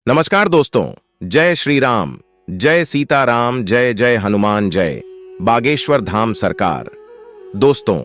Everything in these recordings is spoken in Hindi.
नमस्कार दोस्तों। जय श्री राम, जय सीताराम, जय जय हनुमान, जय बागेश्वर धाम सरकार। दोस्तों,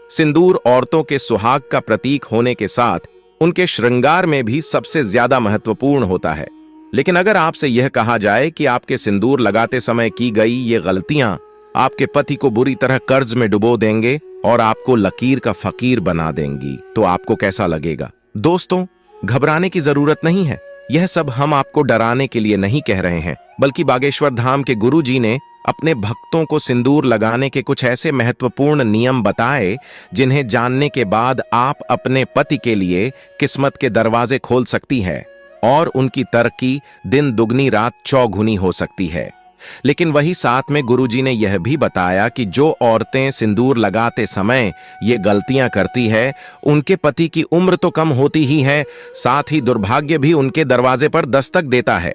सिंदूर औरतों के सुहाग का प्रतीक होने के साथ उनके श्रृंगार में भी सबसे ज्यादा महत्वपूर्ण होता है। लेकिन अगर आपसे यह कहा जाए कि आपके सिंदूर लगाते समय की गई ये गलतियां आपके पति को बुरी तरह कर्ज में डुबो देंगे और आपको लकीर का फकीर बना देंगी, तो आपको कैसा लगेगा? दोस्तों, घबराने की जरूरत नहीं है। यह सब हम आपको डराने के लिए नहीं कह रहे हैं, बल्कि बागेश्वर धाम के गुरुजी ने अपने भक्तों को सिंदूर लगाने के कुछ ऐसे महत्वपूर्ण नियम बताए जिन्हें जानने के बाद आप अपने पति के लिए किस्मत के दरवाजे खोल सकती है और उनकी तरक्की दिन दुगनी रात चौगुनी हो सकती है। लेकिन वही साथ में गुरुजी ने यह भी बताया कि जो औरतें सिंदूर लगाते समय ये गलतियां करती है, उनके पति की उम्र तो कम होती ही है, साथ ही दुर्भाग्य भी उनके दरवाजे पर दस्तक देता है।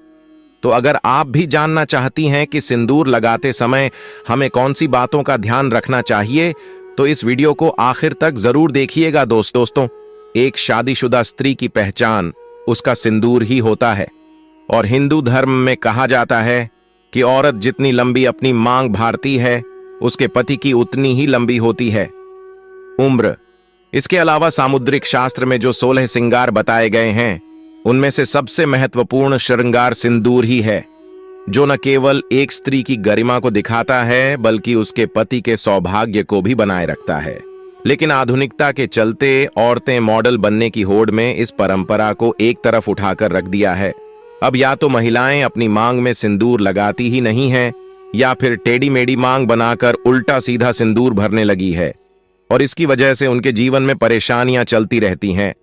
तो अगर आप भी जानना चाहती हैं कि सिंदूर लगाते समय हमें कौन सी बातों का ध्यान रखना चाहिए, तो इस वीडियो को आखिर तक जरूर देखिएगा। दोस्तों, एक शादीशुदा स्त्री की पहचान उसका सिंदूर ही होता है और हिंदू धर्म में कहा जाता है कि औरत जितनी लंबी अपनी मांग भारती है, उसके पति की उतनी ही लंबी होती है उम्र। इसके अलावा सामुद्रिक शास्त्र में जो 16 श्रृंगार बताए गए हैं, उनमें से सबसे महत्वपूर्ण श्रृंगार सिंदूर ही है, जो न केवल एक स्त्री की गरिमा को दिखाता है, बल्कि उसके पति के सौभाग्य को भी बनाए रखता है। लेकिन आधुनिकता के चलते औरतें मॉडल बनने की होड़ में इस परंपरा को एक तरफ उठाकर रख दिया है। अब या तो महिलाएं अपनी मांग में सिंदूर लगाती ही नहीं हैं, या फिर टेढ़ी मेढ़ी मांग बनाकर उल्टा सीधा सिंदूर भरने लगी है, और इसकी वजह से उनके जीवन में परेशानियां चलती रहती हैं।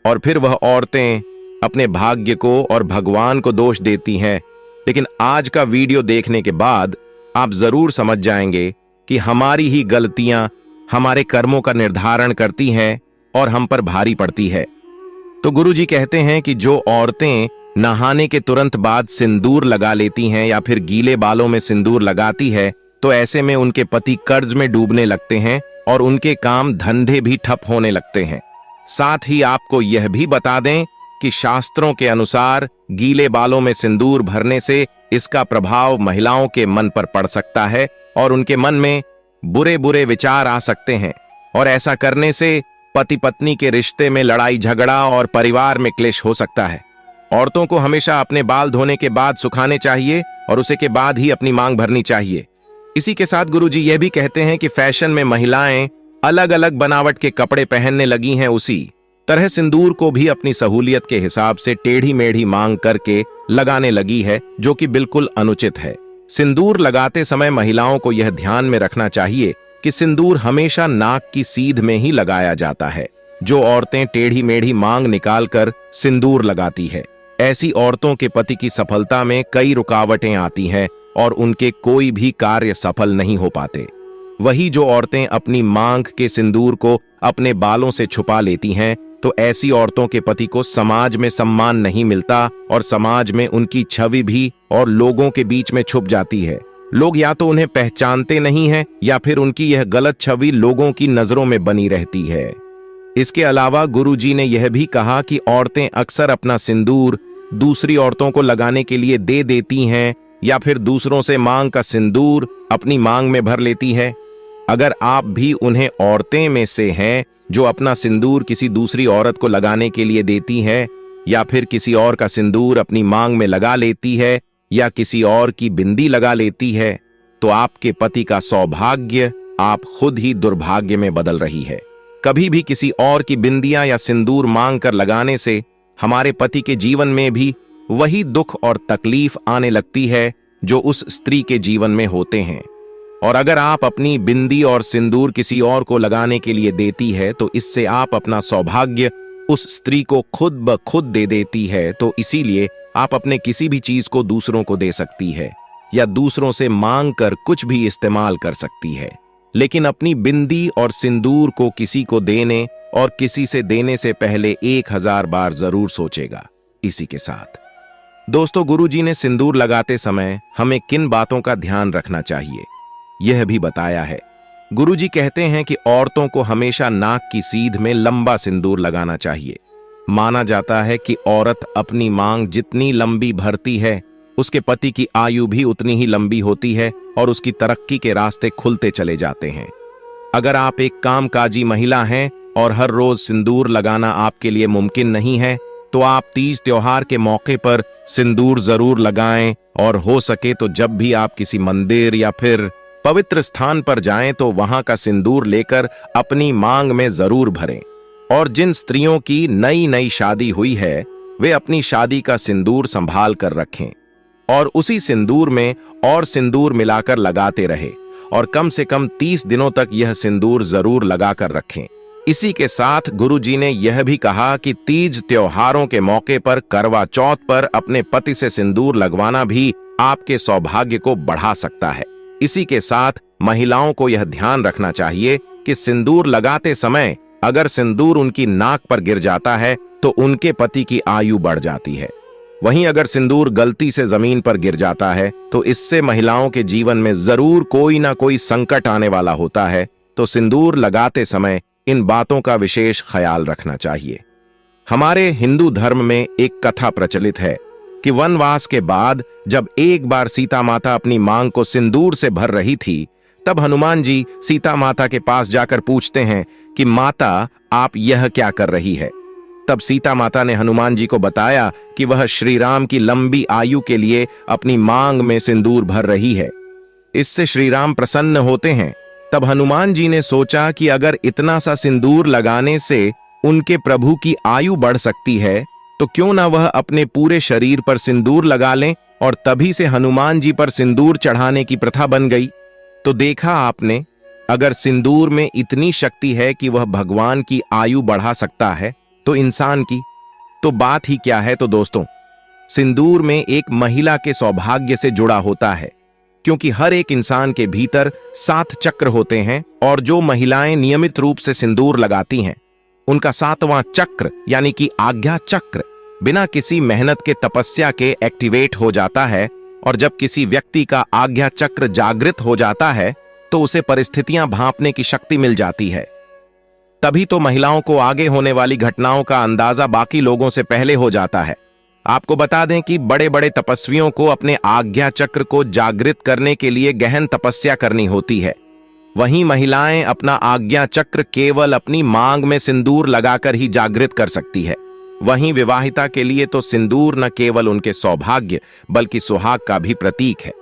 और फिर वह औरतें अपने भाग्य को और भगवान को दोष देती हैं। लेकिन आज का वीडियो देखने के बाद आप जरूर समझ जाएंगे कि हमारी ही गलतियां हमारे कर्मों का निर्धारण करती हैं और हम पर भारी पड़ती है। तो गुरुजी कहते हैं कि जो औरतें नहाने के तुरंत बाद सिंदूर लगा लेती हैं या फिर गीले बालों में सिंदूर लगाती है, तो ऐसे में उनके पति कर्ज में डूबने लगते हैं और उनके काम धंधे भी ठप होने लगते हैं। साथ ही आपको यह भी बता दें कि शास्त्रों के अनुसार गीले बालों में सिंदूर भरने से इसका प्रभाव महिलाओं के मन पर पड़ सकता है और उनके मन में बुरे बुरे विचार आ सकते हैं, और ऐसा करने से पति पत्नी के रिश्ते में लड़ाई झगड़ा और परिवार में क्लेश हो सकता है। औरतों को हमेशा अपने बाल धोने के बाद सुखाने चाहिए और उसे के बाद ही अपनी मांग भरनी चाहिए। इसी के साथ गुरुजी यह भी कहते हैं कि फैशन में महिलाएं अलग अलग बनावट के कपड़े पहनने लगी हैं, उसी तरह सिंदूर को भी अपनी सहूलियत के हिसाब से टेढ़ी मेढ़ी मांग करके लगाने लगी है, जो कि बिल्कुल अनुचित है। सिंदूर लगाते समय महिलाओं को यह ध्यान में रखना चाहिए कि सिंदूर हमेशा नाक की सीध में ही लगाया जाता है। जो औरतें टेढ़ी मेढ़ी मांग निकालकर सिंदूर लगाती है, ऐसी औरतों के पति की सफलता में कई रुकावटें आती हैं और उनके कोई भी कार्य सफल नहीं हो पाते। वही जो औरतें अपनी मांग के सिंदूर को अपने बालों से छुपा लेती हैं, तो ऐसी औरतों के पति को समाज में सम्मान नहीं मिलता और समाज में उनकी छवि भी और लोगों के बीच में छुप जाती है। लोग या तो उन्हें पहचानते नहीं हैं या फिर उनकी यह गलत छवि लोगों की नजरों में बनी रहती है। इसके अलावा गुरुजी ने यह भी कहा कि औरतें अक्सर अपना सिंदूर दूसरी औरतों को लगाने के लिए दे देती हैं या फिर दूसरों से मांग का सिंदूर अपनी मांग में भर लेती है। अगर आप भी उन्हें औरतें में से हैं जो अपना सिंदूर किसी दूसरी औरत को लगाने के लिए देती है, या फिर किसी और का सिंदूर अपनी मांग में लगा लेती है, या किसी और की बिंदी लगा लेती है, तो आपके पति का सौभाग्य आप खुद ही दुर्भाग्य में बदल रही है। कभी भी किसी और की बिंदियां या सिंदूर मांग कर लगाने से हमारे पति के जीवन में भी वही दुख और तकलीफ आने लगती है जो उस स्त्री के जीवन में होते हैं। और अगर आप अपनी बिंदी और सिंदूर किसी और को लगाने के लिए देती है, तो इससे आप अपना सौभाग्य उस स्त्री को खुद ब खुद दे देती है। तो इसीलिए आप अपने किसी भी चीज को दूसरों को दे सकती है या दूसरों से मांग कर कुछ भी इस्तेमाल कर सकती है, लेकिन अपनी बिंदी और सिंदूर को किसी को देने और किसी से देने से पहले 1000 बार जरूर सोचेगा। इसी के साथ दोस्तों, गुरुजी ने सिंदूर लगाते समय हमें किन बातों का ध्यान रखना चाहिए यह भी बताया है। गुरुजी कहते हैं कि औरतों को हमेशा नाक की सीध में लंबा सिंदूर लगाना चाहिए। माना जाता है कि औरत अपनी मांग जितनी लंबी भरती है, उसके पति की आयु भी उतनी ही लंबी होती है और उसकी तरक्की के रास्ते खुलते चले जाते हैं। अगर आप एक कामकाजी महिला हैं और हर रोज सिंदूर लगाना आपके लिए मुमकिन नहीं है, तो आप तीज त्योहार के मौके पर सिंदूर जरूर लगाएं और हो सके तो जब भी आप किसी मंदिर या फिर पवित्र स्थान पर जाएं तो वहां का सिंदूर लेकर अपनी मांग में जरूर भरें। और जिन स्त्रियों की नई नई शादी हुई है, वे अपनी शादी का सिंदूर संभाल कर रखें और उसी सिंदूर में और सिंदूर मिलाकर लगाते रहे और कम से कम 30 दिनों तक यह सिंदूर जरूर लगाकर रखें। इसी के साथ गुरुजी ने यह भी कहा कि तीज त्योहारों के मौके पर करवा चौथ पर अपने पति से सिंदूर लगवाना भी आपके सौभाग्य को बढ़ा सकता है। इसी के साथ महिलाओं को यह ध्यान रखना चाहिए कि सिंदूर लगाते समय अगर सिंदूर उनकी नाक पर गिर जाता है तो उनके पति की आयु बढ़ जाती है। वहीं अगर सिंदूर गलती से जमीन पर गिर जाता है तो इससे महिलाओं के जीवन में जरूर कोई ना कोई संकट आने वाला होता है। तो सिंदूर लगाते समय इन बातों का विशेष ख्याल रखना चाहिए। हमारे हिंदू धर्म में एक कथा प्रचलित है कि वनवास के बाद जब एक बार सीता माता अपनी मांग को सिंदूर से भर रही थी, तब हनुमान जी सीता माता के पास जाकर पूछते हैं कि माता, आप यह क्या कर रही है। तब सीता माता ने हनुमान जी को बताया कि वह श्री राम की लंबी आयु के लिए अपनी मांग में सिंदूर भर रही है। इससे श्री राम प्रसन्न होते हैं। तब हनुमान जी ने सोचा कि अगर इतना सा सिंदूर लगाने से उनके प्रभु की आयु बढ़ सकती है, तो क्यों ना वह अपने पूरे शरीर पर सिंदूर लगा लें। और तभी से हनुमान जी पर सिंदूर चढ़ाने की प्रथा बन गई। तो देखा आपने, अगर सिंदूर में इतनी शक्ति है कि वह भगवान की आयु बढ़ा सकता है, तो इंसान की तो बात ही क्या है। तो दोस्तों, सिंदूर में एक महिला के सौभाग्य से जुड़ा होता है, क्योंकि हर एक इंसान के भीतर 7 चक्र होते हैं और जो महिलाएं नियमित रूप से सिंदूर लगाती हैं, उनका 7वां चक्र यानी कि आज्ञा चक्र बिना किसी मेहनत के तपस्या के एक्टिवेट हो जाता है। और जब किसी व्यक्ति का आज्ञा चक्र जागृत हो जाता है तो उसे परिस्थितियां भांपने की शक्ति मिल जाती है। तभी तो महिलाओं को आगे होने वाली घटनाओं का अंदाजा बाकी लोगों से पहले हो जाता है। आपको बता दें कि बड़े बड़े तपस्वियों को अपने आज्ञा चक्र को जागृत करने के लिए गहन तपस्या करनी होती है। वहीं महिलाएं अपना आज्ञा चक्र केवल अपनी मांग में सिंदूर लगाकर ही जागृत कर सकती है। वहीं विवाहिता के लिए तो सिंदूर न केवल उनके सौभाग्य बल्कि सुहाग का भी प्रतीक है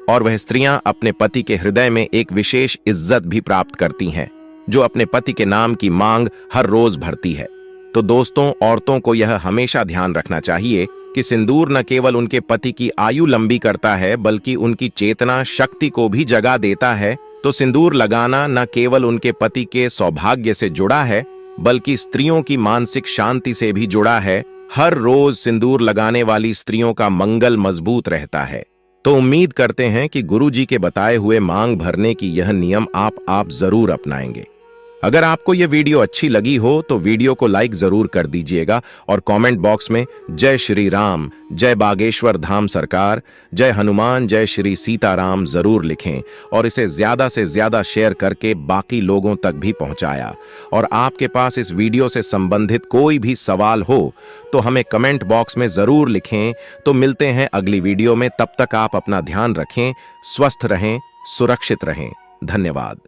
और वह स्त्रियां अपने पति के हृदय में एक विशेष इज्जत भी प्राप्त करती हैं, जो अपने पति के नाम की मांग हर रोज भरती है। तो दोस्तों, औरतों को यह हमेशा ध्यान रखना चाहिए कि सिंदूर न केवल उनके पति की आयु लंबी करता है बल्कि उनकी चेतना शक्ति को भी जगा देता है। तो सिंदूर लगाना न केवल उनके पति के सौभाग्य से जुड़ा है बल्कि स्त्रियों की मानसिक शांति से भी जुड़ा है। हर रोज सिंदूर लगाने वाली स्त्रियों का मंगल मजबूत रहता है। तो उम्मीद करते हैं कि गुरुजी के बताए हुए मांग भरने की यह नियम आप जरूर अपनाएंगे। अगर आपको यह वीडियो अच्छी लगी हो तो वीडियो को लाइक जरूर कर दीजिएगा और कमेंट बॉक्स में जय श्री राम, जय बागेश्वर धाम सरकार, जय हनुमान, जय श्री सीताराम जरूर लिखें और इसे ज्यादा से ज्यादा शेयर करके बाकी लोगों तक भी पहुंचाया। और आपके पास इस वीडियो से संबंधित कोई भी सवाल हो तो हमें कमेंट बॉक्स में जरूर लिखें। तो मिलते हैं अगली वीडियो में, तब तक आप अपना ध्यान रखें, स्वस्थ रहें, सुरक्षित रहें। धन्यवाद।